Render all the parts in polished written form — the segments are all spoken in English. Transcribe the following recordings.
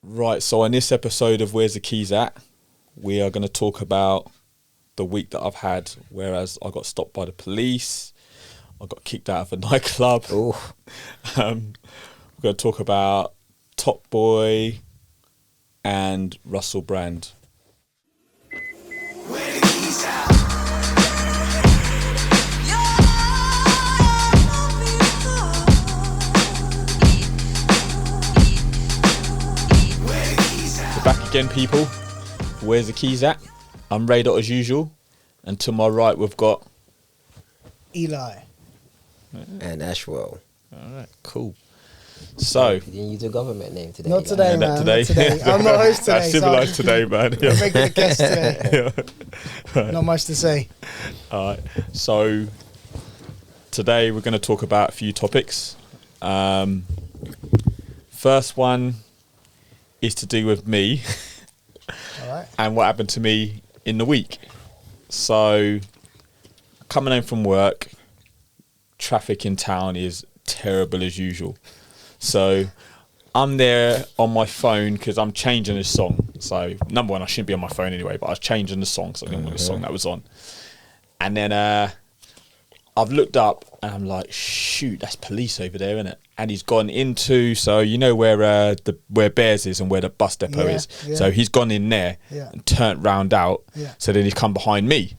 Right, so on this episode of Where's the Keys At, we are going to talk about the week that I've had, whereas I got stopped by the police, I got kicked out of a nightclub. Ooh. We're going to talk about Top Boy and Russell Brand. Back again, people. Where's the keys at? I'm Ray Dot as usual, and to my right we've got Eli and Ashwell. All right, cool. So You didn't use a government name today. Not today, Yeah, man. not today. Not today. I'm not host today. That's civilised today, man. I'm regular guest today. Right. Not much to say. All right. So today we're going to talk about a few topics. First one is to do with me All right. and what happened to me in the week. So coming home from work, traffic in town is terrible as usual. So I'm there on my phone because I'm changing this song. So number one, I shouldn't be on my phone anyway, but I was changing the song, so I didn't know the song that was on. And then I've looked up and I'm like, shoot, that's police over there, isn't it? And he's gone into, so you know where where Bears is and where the bus depot is. Yeah. So he's gone in there and turned round out. Yeah. So then he's come behind me.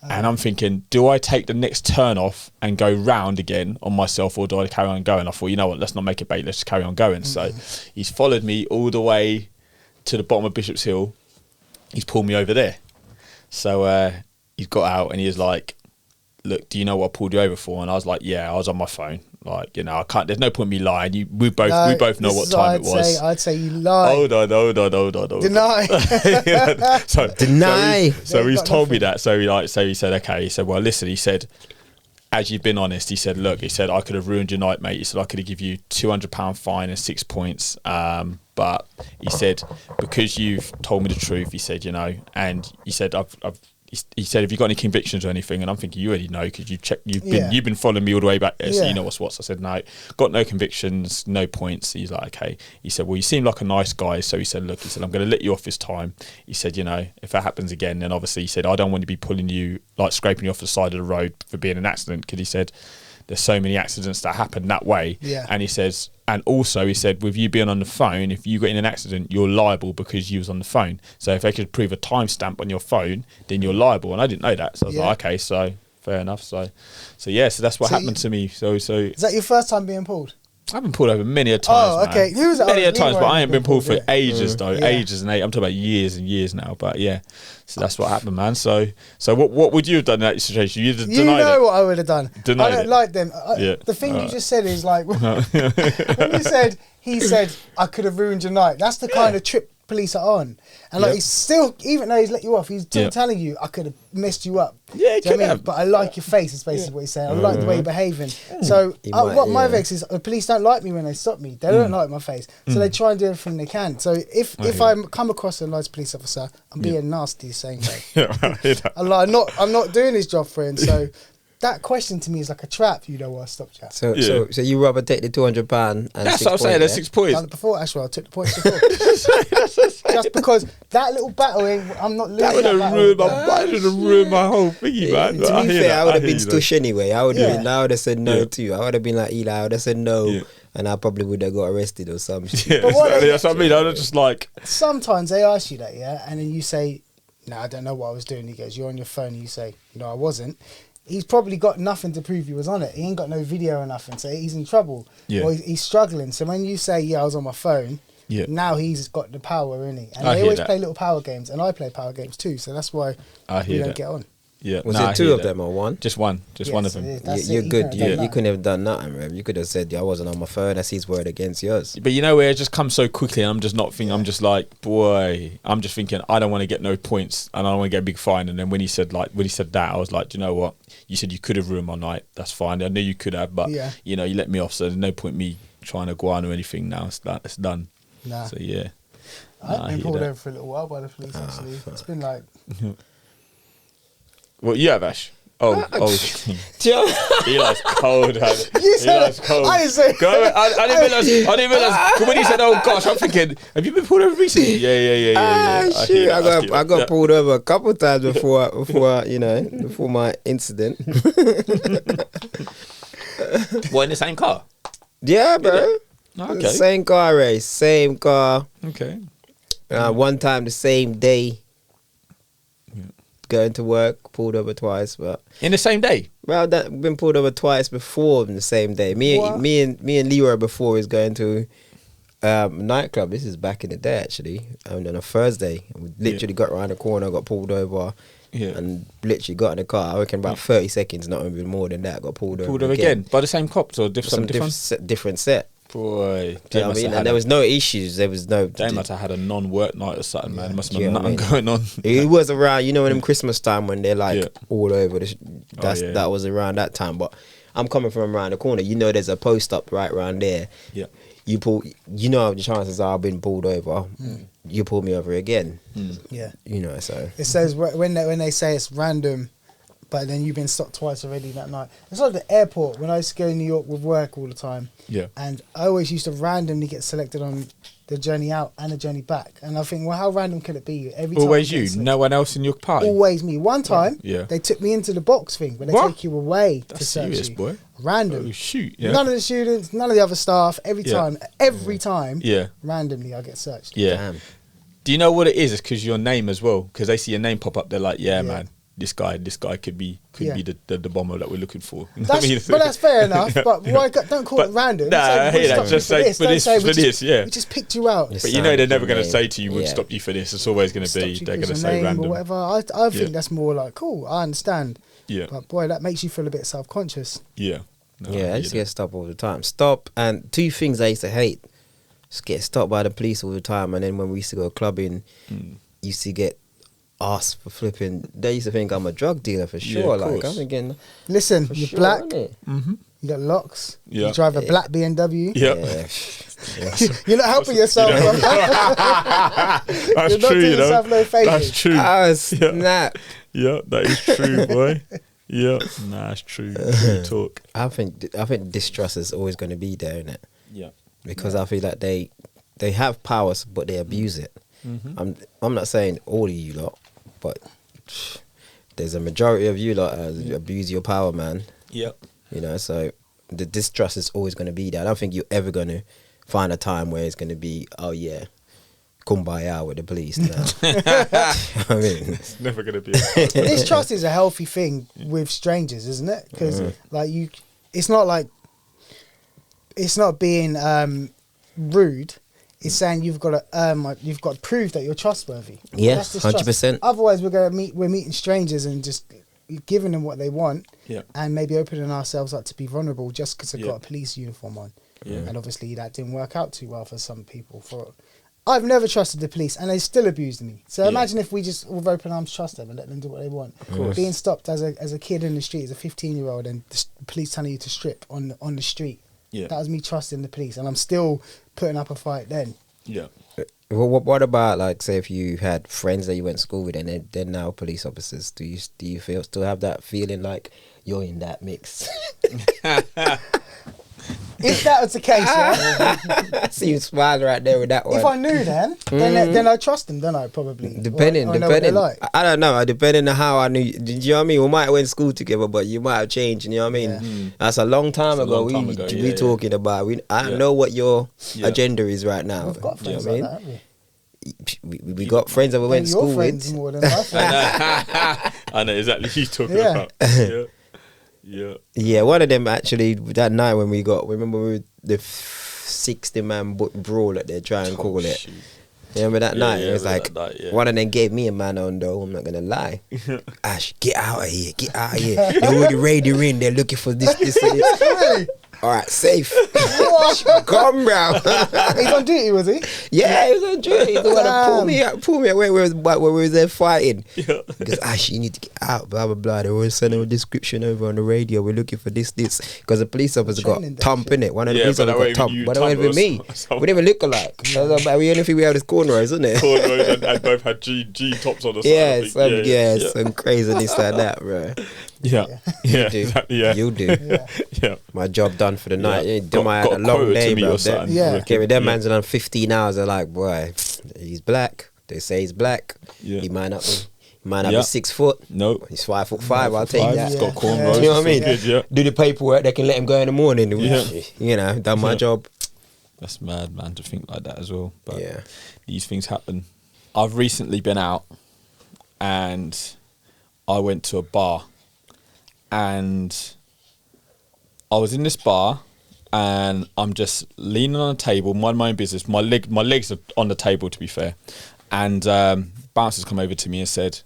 And I'm thinking, do I take the next turn off and go round again on myself, or do I carry on going? I thought, you know what, let's not make it bait, let's just carry on going. So he's followed me all the way to the bottom of Bishop's Hill. He's pulled me over there. So he's got out and he was like, look, do you know what I pulled you over for? And I was like, yeah, I was on my phone. Like, you know, I can't, there's no point in me lying. We both know what time it was. I'd say you lied. Hold on. Deny. Deny. So he's told me that. So he said, okay. He said, well, listen, he said, as you've been honest, he said, look, he said, I could have ruined your night, mate. He said, I could have give you £200 fine and 6 points. But he said, because you've told me the truth, he said, you know, and he said, he said, have you got any convictions or anything? And I'm thinking, you already know because you've been following me all the way back there, so you know what's what. So I said, no, got no convictions, no points. He's like, okay. He said, well, you seem like a nice guy. So he said, look, he said, I'm going to let you off this time. He said, you know, if that happens again, then obviously he said, I don't want to be pulling you, like scraping you off the side of the road for being an accident, because he said, there's so many accidents that happen that way. Yeah. And he says, and also he said, with you being on the phone, if you got in an accident, you're liable because you was on the phone. So if they could prove a timestamp on your phone, then you're liable. And I didn't know that. So I was like, okay, so fair enough. So that's what happened to me. So is that your first time being pulled? I've been pulled over many a times. Oh, okay. Many a times, but I ain't been pulled for ages Yeah. ages and I'm talking about years and years now. But yeah, so that's what happened, man. So what would you have done in that situation? You'd have denied it. What I would have done. Denied I don't it. like them. Yeah. The thing you just said is like, when you said, he said, I could have ruined your night. That's the kind of trip police are on. And like, he's still, even though he's let you off, he's still telling you, I could have messed you up. Yeah, he Do you know could what I mean? have. But I like your face, is basically what he's saying. I like the way you're behaving. So what my vex is, the police don't like me when they stop me. They don't like my face. So they try and do everything they can. So if I come across a nice police officer, I'm being nasty, saying that. I'm not doing his job for him. So that question to me is like a trap. You know what? Stop chat. So you rather take the £200 and that's what I'm saying. There's 6 points. Done it before, Ashwell. I took the points before. Just because that little battle, I'm not losing. That would have ruined my whole thingy, man. To be fair, I would have been stush anyway. I would have said no Yeah. to you. I would have been like Eli. I would have said no, Yeah. and I probably would have got arrested or something. Yeah, But what exactly. That's what I mean. I was just like, Sometimes they ask you that, and then you say, "No, I don't know what I was doing." He goes, "You're on your phone." And you say, "I wasn't." He's probably got nothing to prove he was on it. He ain't got no video or nothing, so he's in trouble. Yeah. Or he's struggling. So when you say, "Yeah, I was on my phone," Yeah. now he's got the power, isn't he? And I they hear always that. play little power games, and I play power games too. So that's why I we hear don't that. get on. Yeah. Was Nah, I it two hear of that. them or one? Just one. Just one of them. That's You're it. good. You You couldn't have done nothing, Rev. You could have said, I wasn't on my phone. That's his word against yours. But you know where it just comes so quickly, and I'm just not thinking. I'm just like, boy. I'm just thinking, I don't want to get no points, and I don't want to get a big fine. And then when he said that, I was like, do you know what? You said you could have ruined my night. That's fine. I knew you could have, but you let me off. So there's no point me trying to go on or anything now. It's done. Nah. So yeah. I've been pulled over for a little while by the police. Actually, it's been like Well, you have, Ash. Oh. Eli's cold. Eli's cold. I didn't say. I didn't realise. When he said, "Oh gosh," I'm thinking, "Have you been pulled over recently?" Yeah. Shoot, I got pulled over a couple of times before before my incident. What, in the same car? Yeah, bro. Okay. Same car race, same car. Okay. One time the same day. Going to work, pulled over twice, but in the same day. Well, that been pulled over twice before in the same day. Me and Leroy before was going to nightclub. This is back in the day actually, and on a Thursday, we literally got around the corner, got pulled over, and literally got in the car. I reckon about 30 seconds, not even more than that, got pulled over. Pulled over again by the same cops or different set. Boy, do you know what I mean? And there was no issues. There was no. They must have had a non-work night or something, man. There must have been nothing going on. It was around, in them Christmas time when they're like all over. That was around that time. But I'm coming from around the corner. There's a post up right around there. Yeah. You pull. The chances are I've been pulled over. You pull me over again. Yeah. So it says when they say it's random. But then you've been stopped twice already that night. It's like the airport when I used to go to New York with work all the time. Yeah. And I always used to randomly get selected on the journey out and the journey back. And I think, well, how random can it be? Every time always you? No one else in your party? Always me. One time, they took me into the box thing where they take you away to search serious, you. Boy. Random. Oh, shoot. Yeah. None of the students, none of the other staff. Every time, randomly I get searched. Yeah. Damn. Do you know what it is? It's because your name as well. Because they see your name pop up. They're like, man. This guy could be the bomber that we're looking for. But that's fair enough. But why don't call it random? Nah, I hear that. Just say for this. Yeah. We just picked you out. But they're never going to say to you, "We'll stop you for this." It's always going to be they're going to say random or whatever. I think that's more like cool. I understand. Yeah. But boy, that makes you feel a bit self-conscious. Yeah. No, I used to get stopped all the time. Stop and two things I used to hate: just get stopped by the police all the time, and then when we used to go clubbing, used to get asked for flipping. They used to think I'm a drug dealer for sure. I'm thinking, listen, you're sure, black. Mm-hmm. You got locks. Yeah. You drive a black BMW. Yeah. You're not helping yourself. That's you're true. No That's true. Snap. Yeah, that is true, boy. Yeah, that's true. Good talk. I think distrust is always going to be there, isn't it? Yeah. Because I feel like they have powers, but they abuse it. Mm-hmm. I'm not saying all of you lot, but there's a majority of you lot abuse your power, man. Yep. So the distrust is always going to be there. I don't think you're ever going to find a time where it's going to be, oh yeah, kumbaya with the police now. I mean, it's never going to be. Distrust is a healthy thing with strangers, isn't it? Because it's not being rude. It's saying you've got to prove that you're trustworthy. Yeah, 100%. Otherwise, we're meeting strangers and just giving them what they want, and maybe opening ourselves up to be vulnerable just because they've got a police uniform on. Yeah. And obviously that didn't work out too well for some people. I've never trusted the police, and they still abused me. So imagine if we just with open arms trust them and let them do what they want. Of course. Being stopped as a kid in the street, as a 15-year-old, and the police telling you to strip on the street. Yeah. That was me trusting the police, and I'm still putting up a fight then. Yeah. Well, what about, like, say if you had friends that you went to school with and they're now police officers? Do you still have that feeling like you're in that mix? If that was the case, I see you smile right there with that one. If I knew then I trust them, then I probably. Depending. I don't know. Depending on how I knew. You know what I mean? We might have went to school together, but you might have changed. You know what I mean? Yeah. That's a long time ago. We talking about. I don't know what your agenda is right now. We've got friends like that, haven't we? We got friends that we went to school with. More than my friends. I know exactly who you're talking about. Yeah, one of them actually that night when we remember the 60-man brawl that they try and call it. Shoot. Remember that night? It was like one of them gave me a man on though. I'm not gonna lie. Ash, get out of here! Get out of here! They already raided in. They're looking for this. Really? All right, safe. Come round. He's on duty, was he? Yeah, he was on duty. He's the one that pulled me away when we was there fighting. Yeah. Because Ash, you need to get out, blah blah blah. They were sending a description over on the radio. We're looking for this. Because the police officer got Thump in it. One of the police officers got Thump, but it wasn't even me. We didn't even look alike. Yeah. We only think we had this cornrows, isn't it? Cornrows and both had G tops on the side. Some craziness like that, bro. Yeah. You do. Exactly, yeah. You do. Yeah. My job done for the night. Yeah. Yeah, I had a long day, bro. Yeah. Okay, with them man's done 15 hours. They're like, boy, he's black. They say he's black. Yeah. He might not be 6 foot. No. He's 5'5". I'll take that. He's got cornrows. Do you know what I mean? Good, yeah. Do the paperwork. They can let him go in the morning. Yeah. You know, done my job. That's mad, man, to think like that as well. But Yeah. these things happen. I've recently been out and I went to a bar and I was in this bar and I'm just leaning on a table, minding my own business. My legs are on the table, to be fair. And bouncers come over to me and said,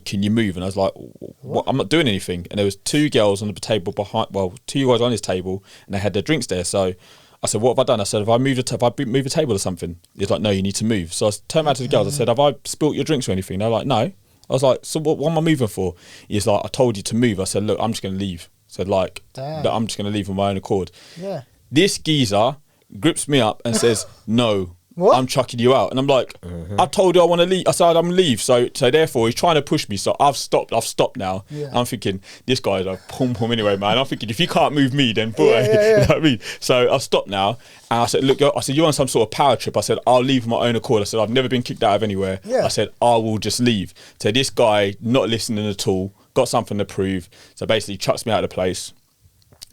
can you move? And I was like, what? I'm not doing anything. And there was two girls on the table behind, well, two guys on his table, and they had their drinks there. So I said, what have I done? I said, have I moved a table or something? He's like, no, you need to move. So I turned around to the girls. I said, have I spilt your drinks or anything? They're like, no. I was like, so what am I moving for? He's like, I told you to move. I said, look, I'm just going to leave. I said, like, I'm just going to leave on my own accord. Yeah. This geezer grips me up and says, no. What? I'm chucking you out. And I'm like, I told you I want to leave. I said, I'm leave. So therefore, he's trying to push me. So I've stopped now. Yeah. I'm thinking, this guy's like, pum anyway, man. I'm thinking, if you can't move me, then boy. Yeah. You know what I mean? So I've stopped now. And I said, look, you're on some sort of power trip. I said, I'll leave on my own accord. I said, I've never been kicked out of anywhere. Yeah. I said, I will just leave. So this guy, not listening at all, got something to prove. So basically chucks me out of the place.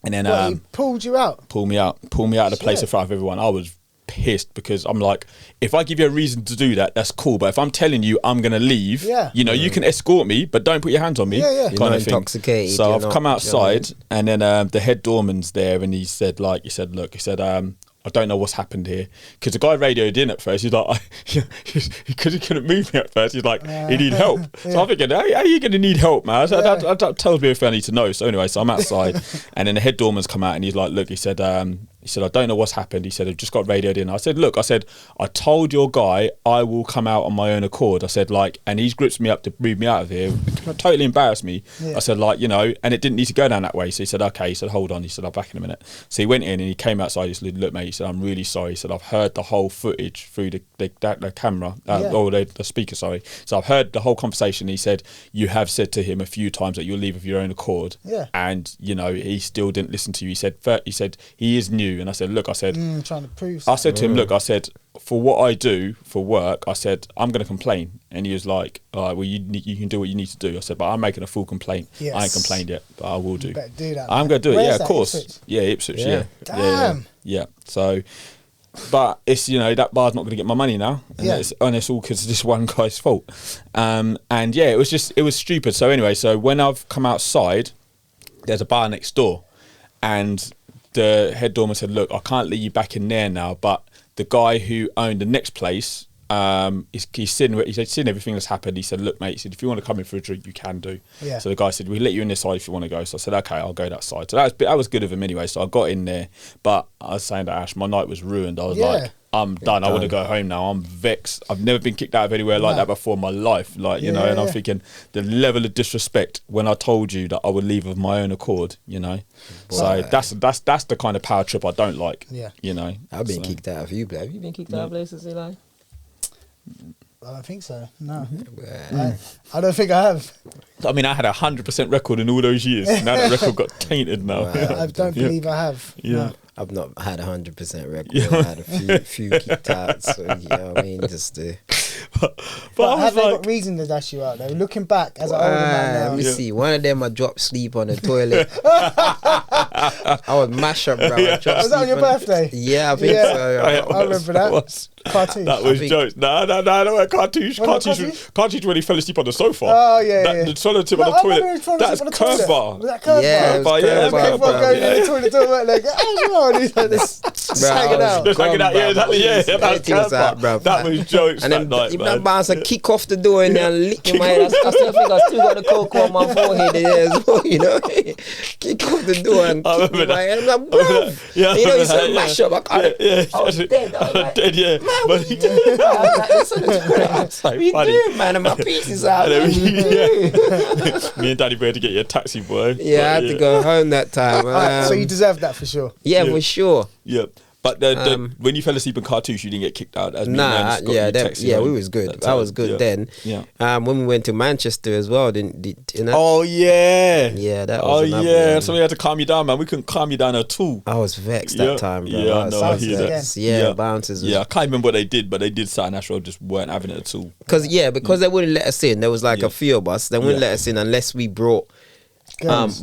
And then He pulled you out? Pull me out of the place in front of everyone. I was pissed because I'm like, if I give you a reason to do that, that's cool. But if I'm telling you I'm gonna leave, you can escort me, but don't put your hands on me. You're not intoxicated. So I've come outside, and then the head doorman's there, and he said, I don't know what's happened here, because the guy radioed in at first. He's like, because he couldn't move me at first. He's like, he need help. So I'm thinking, how are you going to need help, man? So that tells me if I need to know. So anyway, so I'm outside, and then the head doorman's come out, and he's like, look, he said, I don't know what's happened. He said, I've just got radioed in. I said, look, I told your guy I will come out on my own accord. I said, like, and he's grips me up to move me out of here. Totally embarrassed me. Yeah. I said, like, you know, and it didn't need to go down that way. So he said, okay. He said, hold on. He said, I'll be back in a minute. So he went in and he came outside. He said, look, mate, he said, I'm really sorry. He said, I've heard the whole footage through the camera, or the speaker, sorry. So I've heard the whole conversation. He said, you have said to him a few times that you'll leave of your own accord. Yeah. And, you know, he still didn't listen to you. He said, he is new. And I said, look, trying to prove something. I said to him, look, I said, for what I do for work, I said, I'm going to complain. And he was like, all right, well, you can do what you need to do. I said, but I'm making a full complaint. Yes. I ain't complained yet, but I will do. You better do that. I'm going to do it. Where's of course. Ipswich? Yeah, Ipswich. Yeah. Damn. Yeah. So, but it's, you know, that bar's not going to get my money now. And it's all because of this one guy's fault. And yeah, it was stupid. So anyway, so when I've come outside, there's a bar next door, and the head doorman said, look, I can't let you back in there now, but the guy who owned the next place, he's seen everything that's happened. He said, look, mate, he said, if you want to come in for a drink, you can do. Yeah. So the guy said, we'll let you in this side if you want to go. So I said, okay, I'll go that side. So that was good of him anyway. So I got in there, but I was saying to Ash, my night was ruined. I was like, I'm done. I want to go home now. I'm vexed. I've never been kicked out of anywhere like that before in my life. Like, you know, and I'm thinking the level of disrespect when I told you that I would leave of my own accord, you know. So that's the kind of power trip I don't like. Yeah. You know. I've been kicked out of you, but have you been kicked out of places, Eli? I don't think so. No. I don't think I have. I mean, I had 100% record in all those years. Now that record got tainted now. I don't believe I have. Yeah. No. I've not had 100% record. I've had a few kicked out. So, you know what I mean? Just but have they got reason to dash you out though? Looking back as an older man now. Let me see. One of them I dropped sleep on the toilet. I was mash up, bro. Was that on your birthday? Yeah, I think so. I remember that. Cartouche. That was jokes. No, cartouche. Cartouche when he fell asleep on the sofa. Oh, yeah. The toilet tip on the toilet. That's curve bar. Was that curve bar? Yeah, curve bar going in the toilet door, like, he's like this, hanging out. Just hanging out, yeah, exactly, yeah. That's curve bar. That was jokes that night, man. That bouncer kick off the door and then lick in my head. I still think I still got the cocoa on my forehead there as well, you know. Kick off the door and kick in my head. I'm like, bro. You know, you said mash up. I was dead. I was dead, yeah. Man, what you doing? What you doing, man? And my pieces out. Me and Daddy had to get you a taxi, boy. Yeah, I had to go home that time. So you deserve that for sure. Yeah, for sure. Yeah. But when you fell asleep in Cartouche, you didn't get kicked out. As Nah, we was good. I was good then. Yeah. When we went to Manchester as well, didn't you know? Oh yeah. Yeah, that was another one. So we had to calm you down, man. We couldn't calm you down at all. I was vexed that time, bro. Yeah, no, I hear that. Yeah, bouncers. Yeah, I can't remember what they did, but they did Saturday National, just weren't having it at all. Because they wouldn't let us in. There was like a few of us. They wouldn't let us in unless we brought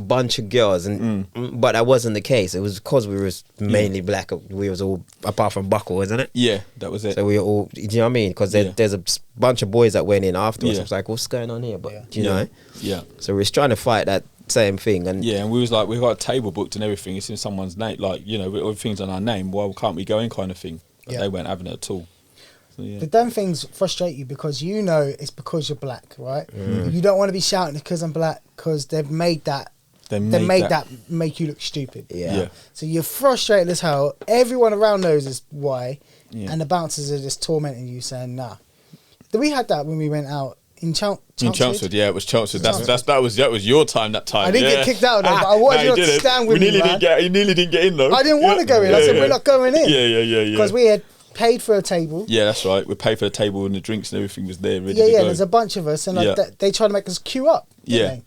bunch of girls, but that wasn't the case. It was because we was mainly black. We was all apart from Buckle, isn't it? Yeah, that was it. So we were all, do you know what I mean? Because there's a bunch of boys that went in afterwards. I was like, what's going on here? But do you know? Yeah. So we was trying to fight that same thing, and and we was like, we got a table booked and everything. It's in someone's name, like everything's on our name. Why can't we go in, kind of thing? But they weren't having it at all. So, But them things frustrate you because you know it's because you're black, right? You don't want to be shouting because I'm black because they've made that. They made that make you look stupid. Yeah. So you're frustrated as hell. Everyone around knows is why, and the bouncers are just tormenting you, saying nah. We had that when we went out in Chelmsford. In Chelmsford, yeah, it was Chelmsford. That was your time. That time. I didn't get kicked out though, but I wanted you to stand with me. You nearly didn't get in though. I didn't want to go in. I said we're not going in. Yeah. Because we had paid for a table. Yeah, that's right. We paid for the table and the drinks and everything was there ready to Yeah, go. there's a bunch of us, and they tried to make us queue up. Didn't they?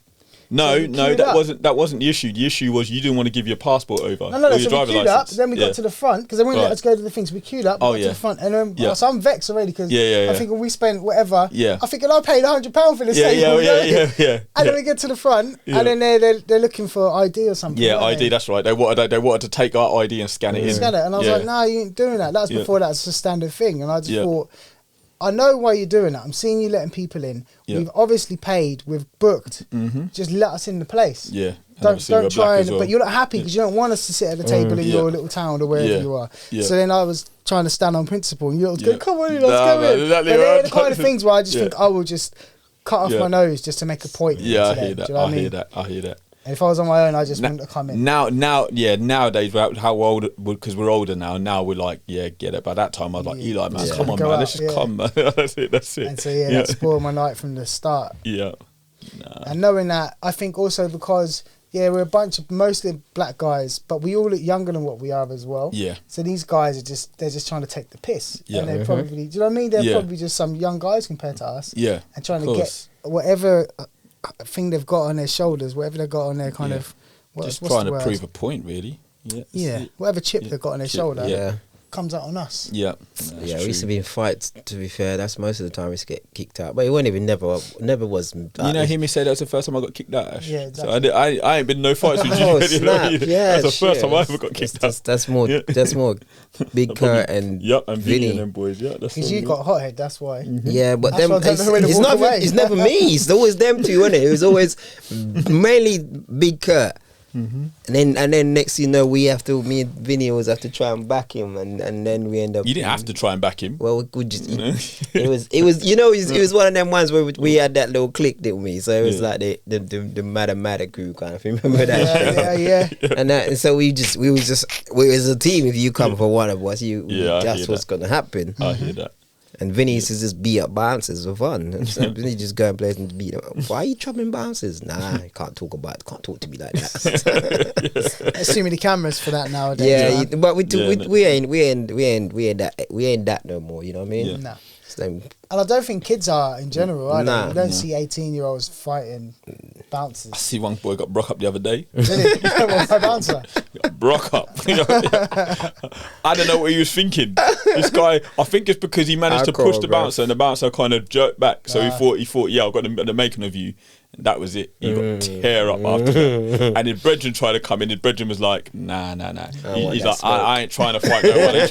No, that wasn't the issue. The issue was you didn't want to give your passport over. No. So we queued up. Then we got to the front because they wouldn't let us go to the things. We queued up. We got to the front, and then so I'm vexed already because I'm thinking we spent whatever. Yeah. I thinking I paid £100 for this table. Yeah. And then we get to the front, and then they're looking for ID or something. Yeah, ID. That's right. They wanted to take our ID and scan it in. Scan it, and I was like, no, you ain't doing that. That was before that was a standard thing, and I just thought, I know why you're doing that. I'm seeing you letting people in. We've obviously paid. We've booked. Just let us in the place. Yeah. Don't try and. But you're not happy because you don't want us to sit at the table in your little town or wherever you are. Yeah. So then I was trying to stand on principle, and you're going, come on, let's go in. Exactly But they're the kind of things where I just think I will just cut off my nose just to make a point. Yeah, I hear that. I hear that. And if I was on my own, I just wouldn't have come in. Nowadays, how old? Because we're older now. Now we're like, get it. By that time, I was like, Eli, man, come on, man, let's just come, man. That's it. And so that spoiled my night from the start. Yeah. And knowing that, I think also because we're a bunch of mostly black guys, but we all look younger than what we are as well. Yeah. So these guys they're just trying to take the piss. Yeah. And they're probably, do you know what I mean? They're probably just some young guys compared to us. Yeah. And trying to get whatever thing they've got on their shoulders, whatever they've got on their kind of just trying to prove a point, really. Yeah, whatever chip they've got on their shoulder comes out on us. Yeah, we used to be in fights. To be fair, that's most of the time we used to get kicked out. But it wasn't even never was. Hear me say that was the first time I got kicked out. Ash. Yeah, exactly. So I ain't been in no fights with you. Yeah, that's the first time I ever got kicked out. That's more. That's more. Big Kurt and and Vinny and them boys. Yeah, that's because you got hothead. That's why. Yeah, but them. It's never me. It's always them two, isn't it? It was always mainly Big Kurt. And then next thing you know, me and Vinny always have to try and back him, and then we end up. You didn't have to try and back him. Well, we just it was one of them ones where we had that little clique, didn't we? So it was like the Mada crew kind of. Remember that? Yeah. And so we as a team. If you come for one of us, that's what's gonna happen. I hear that. And Vinny used to just beat up bouncers for fun. And so Vinny just go and play and beat them. Why are you chopping bouncers? Nah, I can't talk to me like that. There's too many cameras for that nowadays. Yeah, but we ain't that no more. You know what I mean? No. And I don't think kids are in general. I don't see 18-year-olds fighting bouncers. I see one boy got broke up the other day. Did he? My bouncer. Broke up. I don't know what he was thinking. This guy, I think it's because he managed to push the bouncer and the bouncer kind of jerked back. So he thought, I've got the making of you. And that was it. He got tear up after that. And his brethren tried to come in. His brethren was like, nah. He's like, I ain't trying to fight no one. They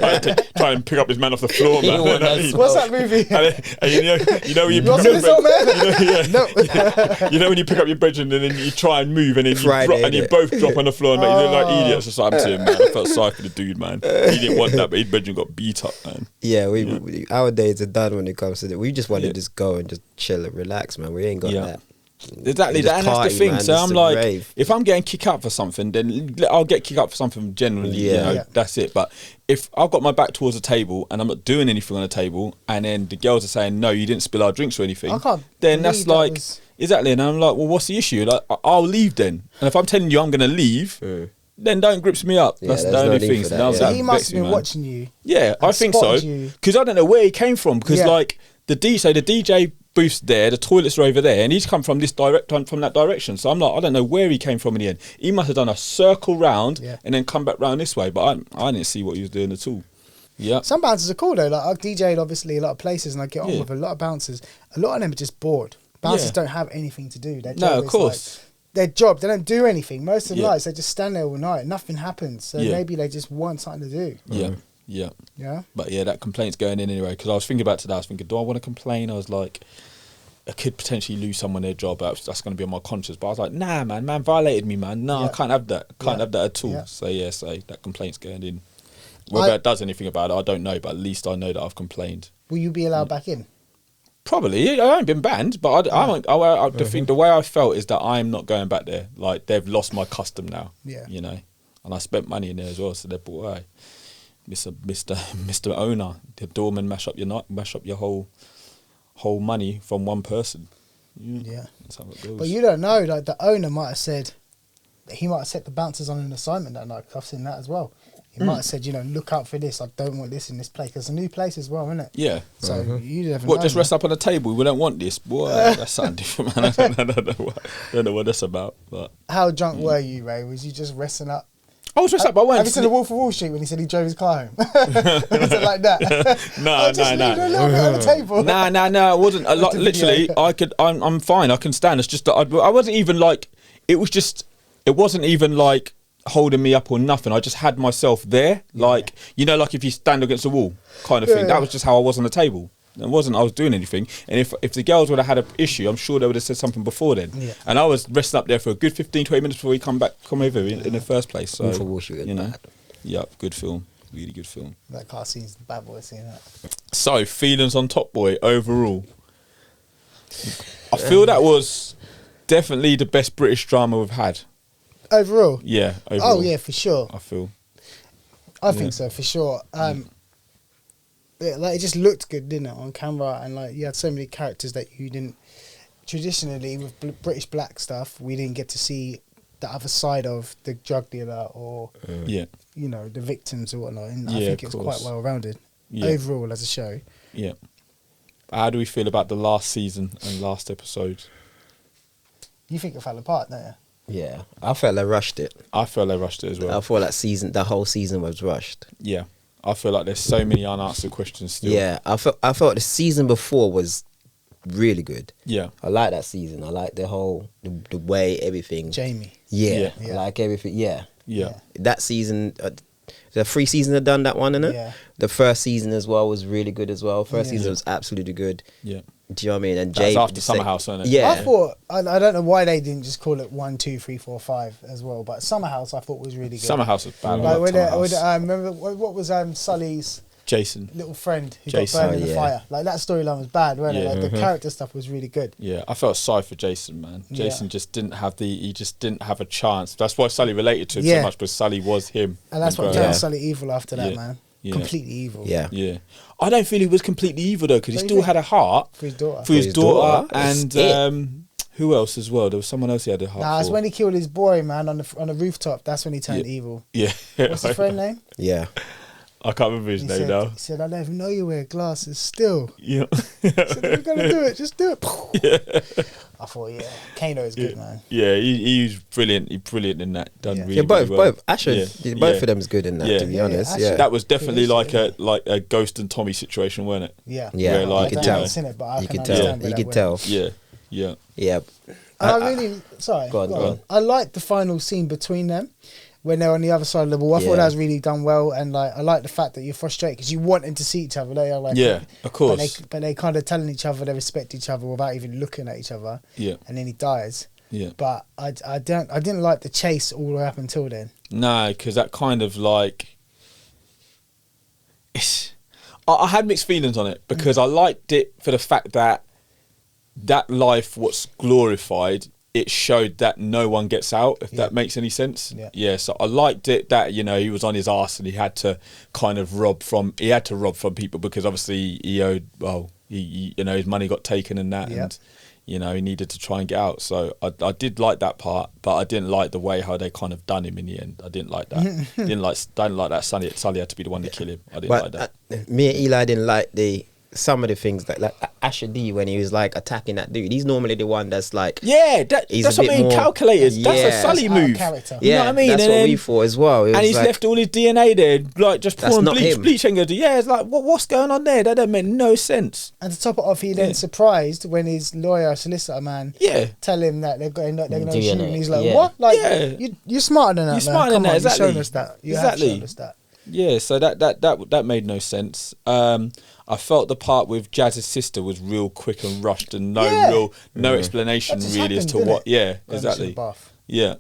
try and pick up his man off the floor, man. What's that movie? And you know when you pick up your you know when you pick up your brethren and then you try and move and then you both drop on the floor and you look like idiots or something to him, man. I felt sorry for the dude, man. He didn't want that, but his brethren got beat up, man. Yeah, our days are done when it comes to that. We just want to just go and just chill and relax, man. We ain't got that. Exactly, and that's the thing. Man, so I'm like, if I'm getting kicked out for something, then I'll get kicked out for something generally. That's it. But if I've got my back towards the table and I'm not doing anything on the table, and then the girls are saying, no, you didn't spill our drinks or anything, then that's like, exactly. And I'm like, well, what's the issue? Like, I'll leave then. And if I'm telling you I'm going to leave, then don't grips me up. That's the there's no only need thing. for that, Now yeah. So that he must vexed have been me, man. watching you. Yeah, I think so. spotted you. Because I don't know where he came from. Because Yeah. like the DJ booth's there, the toilets are over there, and he's come from from that direction. So I'm like, I don't know where he came from in the end. He must have done a circle round and then come back round this way. But I didn't see what he was doing at all. Yeah. Some bouncers are cool though. Like I've DJ'd obviously a lot of places, and I get on with a lot of bouncers. A lot of them are just bored. Bouncers don't have anything to do. Their job No, of is course. like, their job, they don't do anything. Most of the Yeah. nights they just stand there all night. Nothing happens. So maybe they just want something to do. Yeah. Yeah. Yeah. But yeah, that complaint's going in anyway. Because I was thinking about today. I was thinking, do I want to complain? I was like, I could potentially lose someone their job. That's going to be on my conscience. But I was like, nah, man violated me, man. No, I can't have that. Can't have that at all. Yeah. So that complaint's going in. Whether it does anything about it, I don't know. But at least I know that I've complained. Will you be allowed back in? Probably. I haven't been banned, but I think the way I felt is that I'm not going back there. Like, they've lost my custom now. Yeah. You know, and I spent money in there as well. So they're bought, hey, Mr. Owner, the doorman mash up your whole money from one person. Yeah. That's how it goes. But you don't know. Like the owner might have said, he might have set the bouncers on an assignment that night. 'Cause I've seen that as well. He might have said, look out for this. I don't want this in this place. It's a new place as well, isn't it? Yeah. So you never What, know, just man. rest up on the table? We don't want this. Boy, that's something different, man. I don't know what that's about. But How drunk were you, Ray? Was you just resting up? I was rest up. I went. Have you seen The Wolf of Wall Street when he said he drove his car home? Was it like that? No. Just leave it a little bit on the table. No. It wasn't a lot. the Literally, video. I'm fine. I can stand. It's just that I wasn't even like. It wasn't even like holding me up or nothing. I just had myself there, like like if you stand against a wall, kind of thing. Yeah. That was just how I was on the table. It wasn't I was doing anything. And if the girls would have had an issue, I'm sure they would have said something before then. Yeah. And I was resting up there for a good 15, 20 minutes before we come over in the first place. So Wolf of Wall Street is bad. Yeah, good film, really good film. That car scene's the bad boy seeing that. So feelings on Top Boy overall. I feel that was definitely the best British drama we've had. Overall? Yeah. Overall, Oh, yeah, for sure. I feel. I think so, for sure. It just looked good, didn't it, on camera? And like you had so many characters that you didn't. Traditionally, with British black stuff, we didn't get to see the other side of the drug dealer or the victims or whatnot. And I think it's quite well rounded overall as a show. Yeah. How do we feel about the last season and last episode? You think it fell apart, don't you? Yeah, I felt they rushed it. I feel they rushed it as well. I thought the whole season was rushed. Yeah. I feel like there's so many unanswered questions still. Yeah, I felt the season before was really good. Yeah. I like that season. I like the whole the way everything. Jamie. Yeah, Yeah. I like everything. Yeah, Yeah. that season. The 3 seasons have done that one, innit? Yeah. The first season as well was really good as well. First Yeah. season was absolutely good. Yeah. Do you know what I mean? And That was Jay after Summer House, wasn't it? Yeah, I thought, I don't know why they didn't just call it 1, 2, 3, 4, 5 as well, but Summer House I thought was really good. Summer House was bad. I Like loved Summer House. remember what was Sully's Jason. little friend who Jason. got burned in Oh, the yeah. fire? Like that storyline was bad, wasn't it? Yeah. Like the character stuff was really good. Yeah, I felt sorry for Jason, man. Yeah. Jason just didn't have a chance. That's why Sully related to him Yeah. so much, because Sully was him. And that's what growing turned up. Sully evil after that, Yeah. man. Yeah. Completely evil. yeah. Yeah. I don't feel he was completely evil though, because he Don't you still think? had a heart For his daughter. for his daughter That's and it. who else as well? There was someone else he had a heart Nah, it's for. when he killed his boy, man, on the rooftop. That's when he turned evil. Yeah. What's his friend name? Yeah. I can't remember his He name said, now. he said, I don't even know you wear glasses still. Yeah. I said, we're going to do it. Just do it. I thought, yeah, Kano is good, man. Yeah, he was brilliant. He's brilliant in that. Done Yeah. really, Yeah, really well. both. Asher, Yeah. both Yeah. of them's good in that. Yeah. To be Yeah, honest, Asher. yeah. That was definitely He is, like a Ghost and Tommy situation, wasn't it? Yeah. Yeah, Where, like, you I could haven't tell. seen it, but I You can could tell. understand where You that could went. tell. Yeah. Yeah. Yeah. And I really, sorry, Go on. I liked the final scene between them when they're on the other side of the wall. I thought Yeah. that was really done well, and like I like the fact that you're frustrated because you want them to see each other. They are like, Yeah, of course. but they kind of telling each other they respect each other without even looking at each other. Yeah. And then he dies. Yeah. But I didn't like the chase all the way up until then. No, because that kind of like, I had mixed feelings on it because I liked it for the fact that life, what's glorified, it showed that no one gets out, if that makes any sense. Yeah. So I liked it that, he was on his arse and he had to kind of rob from people because obviously he owed, his money got taken and that. Yeah. And, you know, he needed to try and get out. So I did like that part, but I didn't like the way how they kind of done him in the end. I didn't like that. Don't like that Sully had to be the one to kill him. I didn't like that. Me and Eli didn't like some of the things that, like Asher D, when he was like attacking that dude. He's normally the one that's like, that's what I mean. Calculated. That's a Sully move. Character. You know what I mean? That's what we thought as well. And he's like, left all his DNA there, like just pouring bleach and go, it's like, what's going on there? That don't make no sense. And to top it off, he then surprised when his solicitor man, tell him that they're going to shoot, and he's like, what? Like, you're smarter than that. You're smarter than that. Exactly. You've shown us that. You have shown us that. Yeah, so that made no sense. I felt the part with Jazz's sister was real quick and rushed, and no explanation really as to what. Yeah, exactly. Yeah,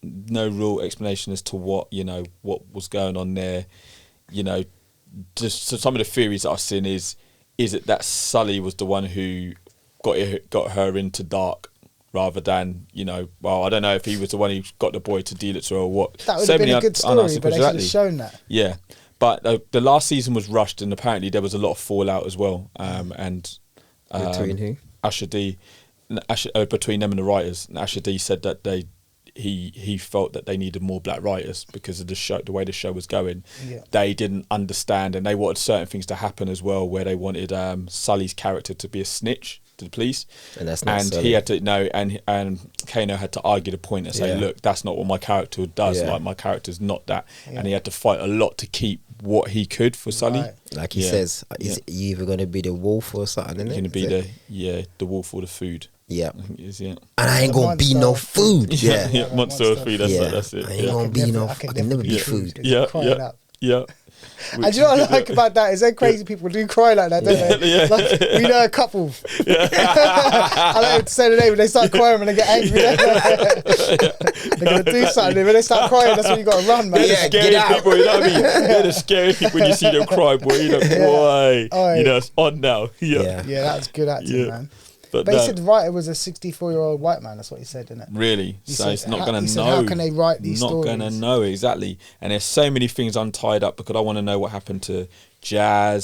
no real explanation as to what was going on there. You know, just so some of the theories that I've seen is it that Sully was the one who got her into dark, rather than, well, I don't know if he was the one who got the boy to deal it to her or what. That would have been a good story, but they should have shown that. Yeah. But the last season was rushed, and apparently there was a lot of fallout as well. And between who? Asher D, between them and the writers. And Asher D said that he felt that they needed more black writers because of the way the show was going. Yeah. They didn't understand, and they wanted certain things to happen as well, where they wanted Sully's character to be a snitch to the police, and that's not Sully. He had to and Kano had to argue the point and say, look, that's not what my character does. Like, my character's not that, and he had to fight a lot to keep what he could for Sully. Like he says, is you either going to be the wolf or something? You're going to be the wolf or the food. Yeah, I think it is. Yeah, and I ain't gonna be no food. Monster of food. That's it. I ain't gonna be no. I can never be food. Yeah. And do you know what I like about that is that crazy people do cry like that, don't they? Like, we know a couple. I like to say the name, when they start crying when they get angry. They're going to do something. When they start crying, that's when you got to run, man. They're the scary people, you know what I mean? They're the scary people when you see them cry, boy. You're like, boy. It's on now. Yeah, that's good acting, man. But he said the writer was a 64-year-old white man. That's what he said, didn't it? Really? So it's not going to know. How can they write these stories? Not going to know, exactly. And there's so many things untied up because I want to know what happened to Jack,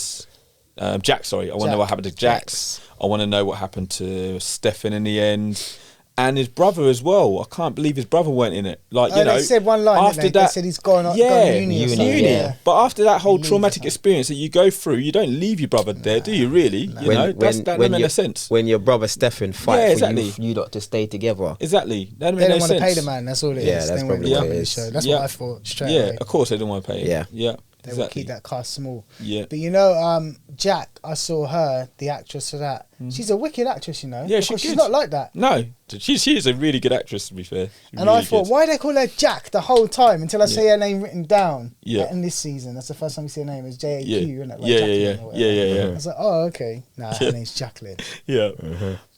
sorry. I want to know what happened to Jax. I want to know what happened to Stefan in the end. And his brother as well. I can't believe his brother weren't in it. Like, they said one line, after that, they said he's gone to uni. But after that whole traumatic experience that you go through, you don't leave your brother there, do you, really? That doesn't make sense. When your brother Stefan fight for you lot to stay together. Exactly. That doesn't make no sense. They don't want to pay the man, that's all it is. That's probably what it is. That's what I thought straight away. Yeah, of course they don't want to pay him. Yeah. They will keep that cast small. Yeah. But Jack, I saw her, the actress for that. She's a wicked actress, Yeah, she's not like that. No, she is a really good actress, to be fair. And really I thought, why they call her Jack the whole time until I see her name written down in this season. That's the first time we see her name. It's JAQ, isn't it? Like yeah. I was like, oh, okay. Nah, her name's Jacqueline. Yeah.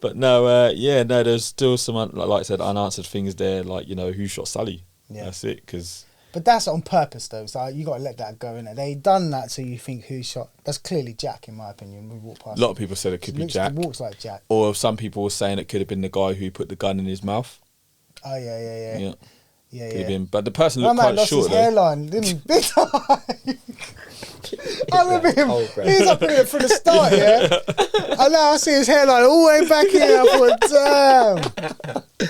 But no, there's still some, like I said, unanswered things there, like, who shot Sully? Yeah. That's it, because... But that's on purpose, though. So you got to let that go, innit? They done that so you think who shot. That's clearly Jack, in my opinion. We walked past. A lot of people said it could be Jack. He walks like Jack. Or some people were saying it could have been the guy who put the gun in his mouth. Oh yeah. Could have been, but the person looked quite short. His hairline, didn't he? Big time. I remember him. He was up in it from the start, and now I see his hairline all the way back here. I thought, damn.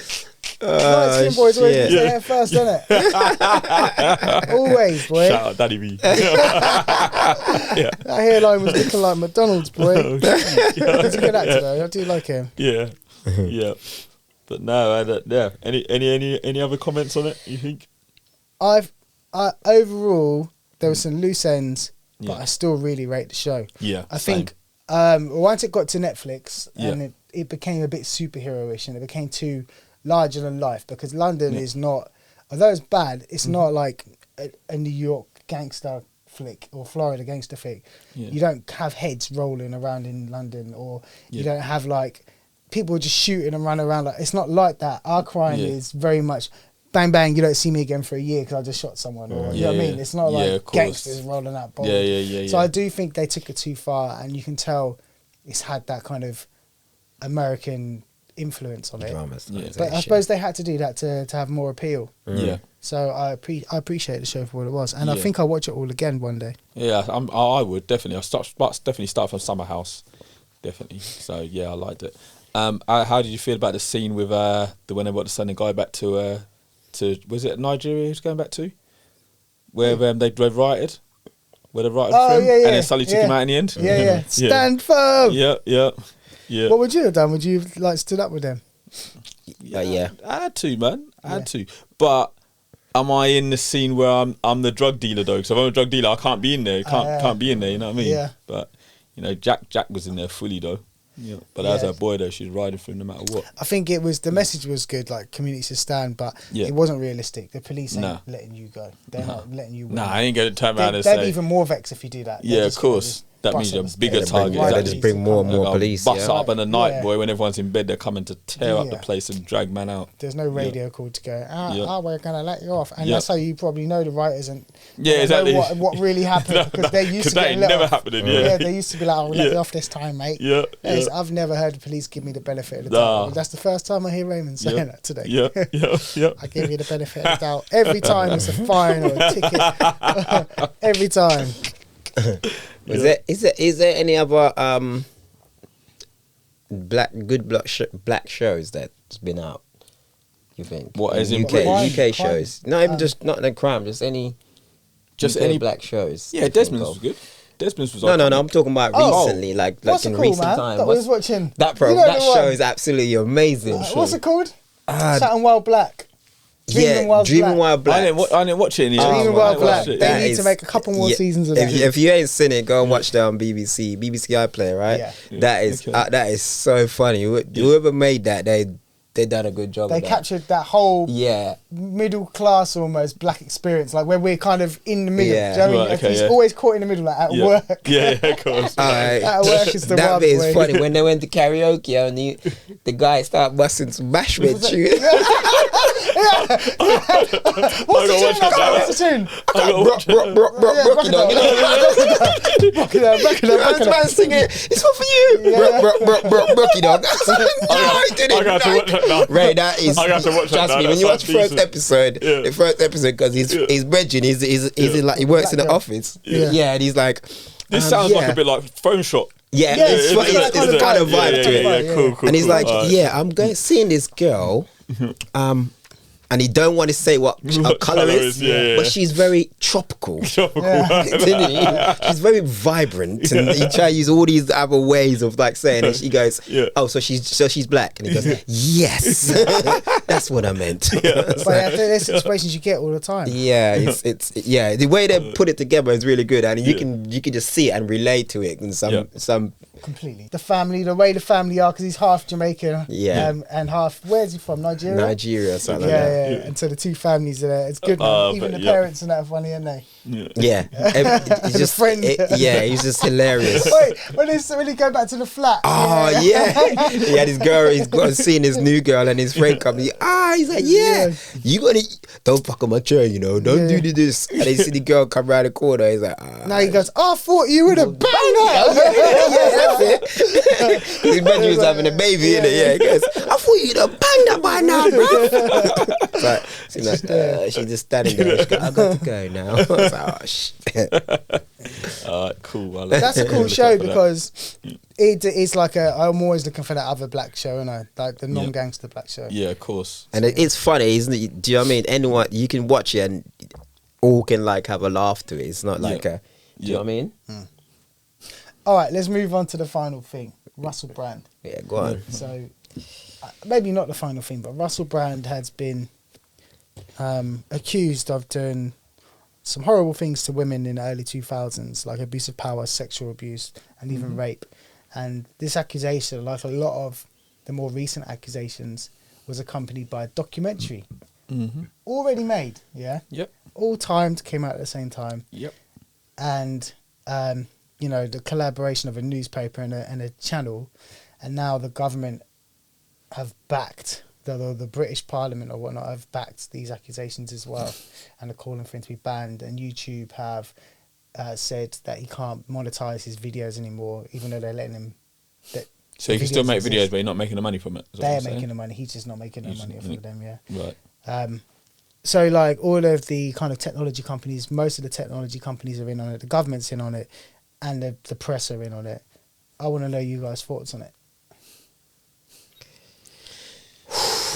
Light skin boys always put their hair first, don't it? Always, boy. Shout out Daddy B. That hairline was looking like McDonald's, boy. He's a good actor, though. I do like him. Yeah. But no, Any other comments on it, you think? Overall, there were some loose ends, but I still really rate the show. Yeah. I think once it got to Netflix and it became a bit superhero-ish and it became too larger than life, because London is not, although it's bad, it's not like a New York gangster flick or Florida gangster flick. You don't have heads rolling around in London, or you don't have like people just shooting and running around. Like, it's not like that. Our crime is very much bang bang, you don't see me again for a year because I just shot someone, or you know what I mean? It's not like gangsters rolling out bombs. So I do think they took it too far, and you can tell it's had that kind of American influence on it. But I suppose they had to do that to have more appeal. So I appreciate the show for what it was, and I think I'll watch it all again one day. I would definitely. I'll definitely start from Summer House, definitely. So I liked it. How did you feel about the scene with when they wanted to send a guy back to was it Nigeria he was going back to, where they rioted, where they rioted for him, and then Sully took him out in the end. Yeah. Stand firm. Yeah. What would you have done? Would you have like stood up with them? Yeah. I had to, man. I had to. But am I in the scene where I'm the drug dealer though? Because if I'm a drug dealer, I can't be in there. Can't be in there. You know what I mean? Yeah. But Jack was in there fully though. Yeah. But as her boy though, she's riding for him no matter what. I think the message was good, like community to stand, but it wasn't realistic. The police ain't letting you go. They're not letting you win. Nah, I ain't gonna turn around and they'd say. be even more vexed if you do that. Yeah, of course. That means you're a bigger target. They just bring more and more police. Bust up in the night, boy, when everyone's in bed, they're coming to tear up the place and drag man out. There's no radio call to go, we're going to let you off. And that's how you probably know the writers and exactly. know what really happened. Because they used to get let never off. Happening, they used to be like, I'll let you off this time, mate. I've never heard the police give me the benefit of the doubt. That's the first time I hear Raymond saying that today. I give you the benefit of the doubt. Every time it's a fine or a ticket. Every time. Is there any other black shows that's been out? You think? What as in UK shows? Not even not the crime, just any black shows. Yeah, Desmond's was good. Desmond's was no. I'm talking about recently, like in recent time. I was watching that that show is absolutely amazing. What's it called? Saturn Wild Black. Dreaming Wild Black. I didn't watch it. Dreaming Wild Black. They need to make a couple more seasons of that. If you ain't seen it, go and watch that on BBC iPlayer, right? Yeah. That is so funny. Whoever made that, they done a good job. They captured that whole middle class almost black experience, like where we're kind of in the middle. Yeah. Do you know what I mean? He's always caught in the middle, like at work. Yeah, of course. At work is the that bit is funny when they went to karaoke and the guy started busting some Bashment tune. What's the tune? Rocky Dog. Man singing, it's all for you. Rocky Dog. Ray, that is. I got to watch that. Trust me, when you watch the first episode, because he's bridging, he's in like he works in the office. Yeah, and he's like, this sounds like a bit like Phone Shop. Yeah, it's kind of vibe to it. Yeah, cool. And he's like, I'm seeing this girl, and he don't want to say what her colour is, but she's very tropical. Didn't he? She's very vibrant, and he try to use all these other ways of like saying it. She goes, "Oh, so she's black," and he goes, "Yes, that's what I meant." But there's situations you get all the time. Yeah, it's the way they put it together is really good, and you can just see it and relate to it in some. Completely. The way the family are, because he's half Jamaican, and half, where's he from? Nigeria, something like that. Yeah. And so the two families are there. It's good. Even the parents and that are funny, aren't they? Yeah. He's just he's just hilarious. Wait, when he go back to the flat. Oh yeah. He had his girl. He's got seeing his new girl, and his friend comes. He's like, you gotta don't fuck on my chair, don't do this. And then see the girl come around the corner. He's like, now he goes, I thought you would have banged that. His brother was having a baby, innit? Yeah, he goes, I thought you'd have banged that by now, bro. She's just standing there. She goes, I got to go now. I was like, oh shit. Cool. That's a cool show because it's like I'm always looking for that other black show, like the non-gangster black show. Yeah, of course. And it's funny, isn't it? Do you know what I mean? Anyone, you can watch it and all can like have a laugh to it. It's not like do you know what I mean? All right, let's move on to the final thing. Russell Brand. Yeah, go on. So, maybe not the final thing, but Russell Brand has been accused of doing some horrible things to women in the early 2000s, like abuse of power, sexual abuse, and even rape. And this accusation, like a lot of the more recent accusations, was accompanied by a documentary. Already made, Yep. All timed, came out at the same time. Yep. And... the collaboration of a newspaper and a channel, and now the government have backed, the British Parliament or whatnot have backed these accusations as well, and are calling for him to be banned. And YouTube have said that he can't monetize his videos anymore, even though they're letting him. So he can still make videos, but he's not making the money from it. They're making the money. He's just not making the money off of them. Yeah. Right. So like all of the kind of technology companies, most of the technology companies are in on it. The government's in on it. And the press are in on it. I want to know you guys' thoughts on it.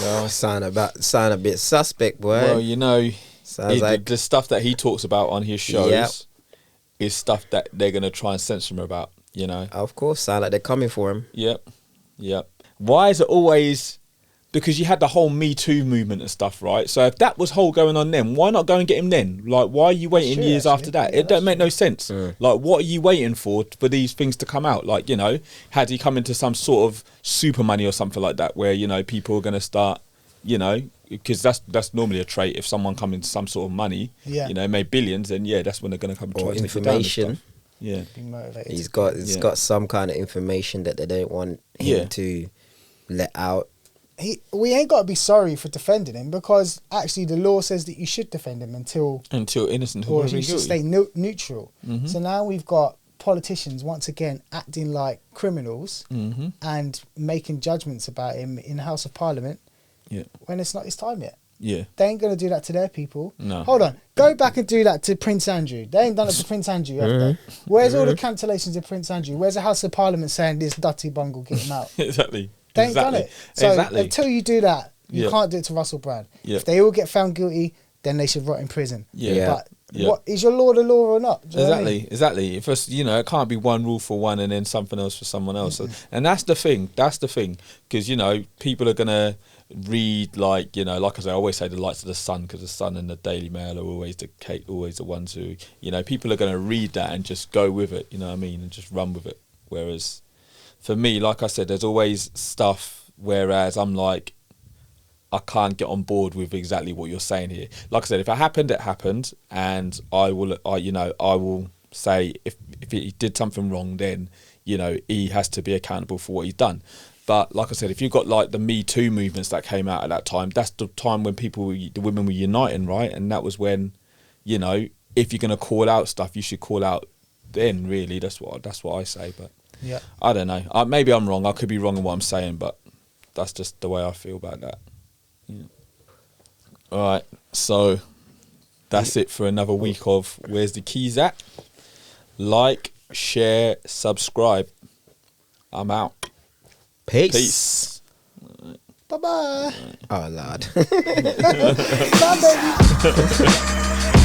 Oh, sound a bit suspect, boy. Well, you know, Sounds like the stuff that he talks about on his shows is stuff that they're gonna try and censor him about. You know, of course, sound like they're coming for him. Yep. Why is it always? Because you had the whole Me Too movement and stuff, right? So if that was whole going on then, why not go and get him then? Like, why are you waiting years after that? Yeah, it don't make no sense. Like, what are you waiting for these things to come out? Like, you know, had he come into some sort of super money or something like that, where, you know, people are going to start, you know, because that's normally a trait. If someone comes into some sort of money, you know, made billions, then that's when they're going to come and try to take it down and stuff. Yeah, being motivated. He's got some kind of information that they don't want him to let out. We ain't got to be sorry for defending him, because actually the law says that you should defend him until innocent or you should stay neutral. So now we've got politicians once again acting like criminals and making judgments about him in the House of Parliament when it's not his time yet. Yeah, they ain't gonna do that to their people. No, hold on, go back and do that to Prince Andrew. They ain't done it to Prince Andrew, have they? Where's all the cancellations of Prince Andrew? Where's the House of Parliament saying this dirty bungle, get him out? Exactly. They ain't done it. So until you do that, you can't do it to Russell Brand. If they all get found guilty, then they should rot in prison. But what is your law the law or not? Exactly. If it's, you know, it can't be one rule for one and then something else for someone else. And that's the thing. Because, you know, people are gonna read, like, you know, like I say, I always say the likes of the Sun, because the Sun and the Daily Mail are always the ones who, you know, people are gonna read that and just go with it. You know what I mean? And just run with it. Whereas for me, like I said, there's always stuff, whereas I'm like, I can't get on board with exactly what you're saying here. Like I said, if it happened, it happened, and I will say if he did something wrong, then, you know, he has to be accountable for what he's done. But like I said, if you've got like the Me Too movements that came out at that time, that's the time when the women were uniting, right? And that was when, you know, if you're gonna call out stuff, you should call out then. Really, that's what I say. But yeah, I don't know. Maybe I'm wrong. I could be wrong in what I'm saying, but that's just the way I feel about that. Yeah. All right. So that's it for another week of Where's the Keys At? Like, share, subscribe. I'm out. Peace. Bye-bye. Oh, Lord. Bye, baby.